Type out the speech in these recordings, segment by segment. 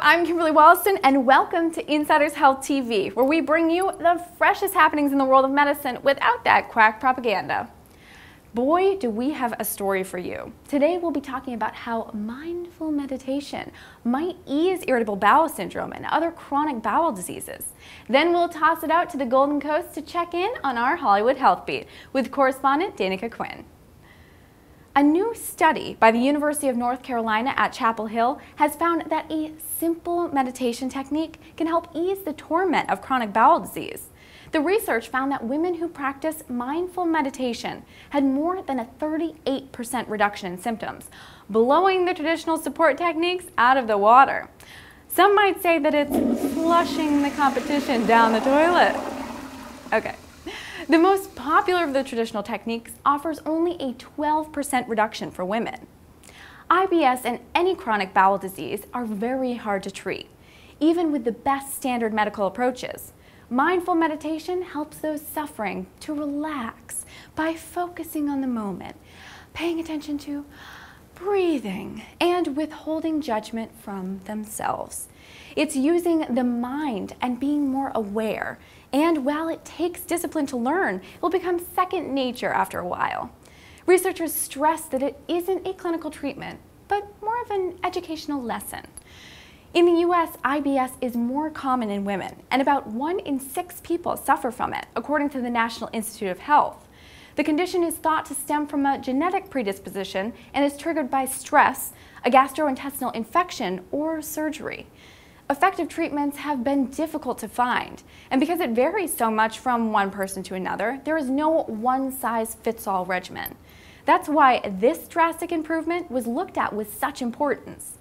I'm Kimberly Wollaston, and welcome to Insiders Health TV, where we bring you the freshest happenings in the world of medicine without that quack propaganda. Boy, do we have a story for you. Today we'll be talking about how mindful meditation might ease irritable bowel syndrome and other chronic bowel diseases. Then we'll toss it out to the Golden Coast to check in on our Hollywood Healthbeat with correspondent Erika Christensen. A new study by the University of North Carolina at Chapel Hill has found that a simple meditation technique can help ease the torment of chronic bowel disease. The research found that women who practice mindful meditation had more than a 38% reduction in symptoms, blowing the traditional support techniques out of the water. Some might say that it's flushing the competition down the toilet. Okay. The most popular of the traditional techniques offers only a 12% reduction for women. IBS and any chronic bowel disease are very hard to treat, even with the best standard medical approaches. Mindful meditation helps those suffering to relax by focusing on the moment, paying attention to breathing, and withholding judgment from themselves. It's using the mind and being more aware. And while it takes discipline to learn, it will become second nature after a while. Researchers stress that it isn't a clinical treatment, but more of an educational lesson. In the US, IBS is more common in women, and about 1 in 6 people suffer from it, according to the National Institute of Health. The condition is thought to stem from a genetic predisposition and is triggered by stress, a gastrointestinal infection, or surgery. Effective treatments have been difficult to find, and because it varies so much from one person to another, there is no one-size-fits-all regimen. That's why this drastic improvement was looked at with such importance.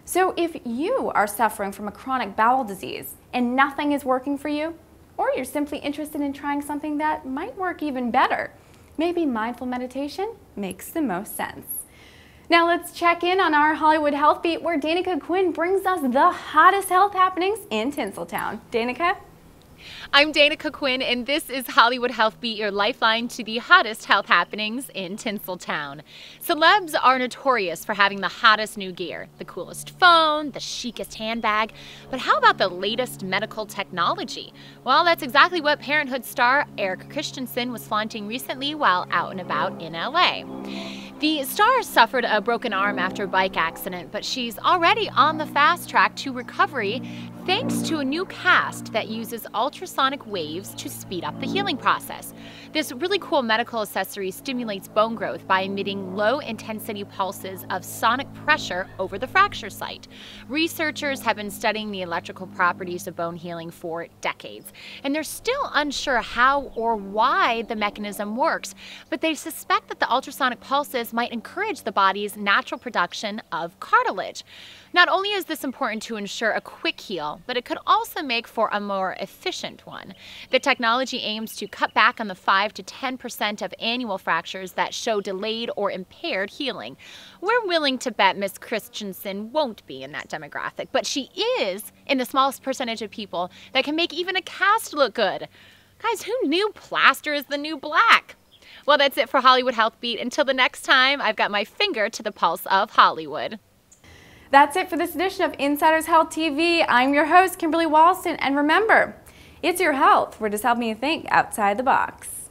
So if you are suffering from a chronic bowel disease and nothing is working for you, or you're simply interested in trying something that might work even better, maybe mindful meditation makes the most sense. Now let's check in on our Hollywood Healthbeat, where Erika Christensen brings us the hottest health happenings in Tinseltown. Erika? I'm Erika Christensen, and this is Hollywood Healthbeat, your lifeline to the hottest health happenings in Tinseltown. Celebs are notorious for having the hottest new gear, the coolest phone, the chicest handbag, but how about the latest medical technology? Well, that's exactly what Parenthood star Erika Christensen was flaunting recently while out and about in LA. The star suffered a broken arm after a bike accident, but she's already on the fast track to recovery thanks to a new cast that uses ultrasonic waves to speed up the healing process. This really cool medical accessory stimulates bone growth by emitting low-intensity pulses of sonic pressure over the fracture site. Researchers have been studying the electrical properties of bone healing for decades, and they're still unsure how or why the mechanism works, but they suspect that the ultrasonic pulses might encourage the body's natural production of cartilage. Not only is this important to ensure a quick heal, but it could also make for a more efficient one. The technology aims to cut back on the 5 to 10% of annual fractures that show delayed or impaired healing. We're willing to bet Ms. Christensen won't be in that demographic, but she is in the smallest percentage of people that can make even a cast look good. Guys, who knew plaster is the new black? Well, that's it for Hollywood Healthbeat. Until the next time, I've got my finger to the pulse of Hollywood. That's it for this edition of Insiders Health TV. I'm your host, Kimberly Wollaston, and remember, it's your health. We're just helping you think outside the box.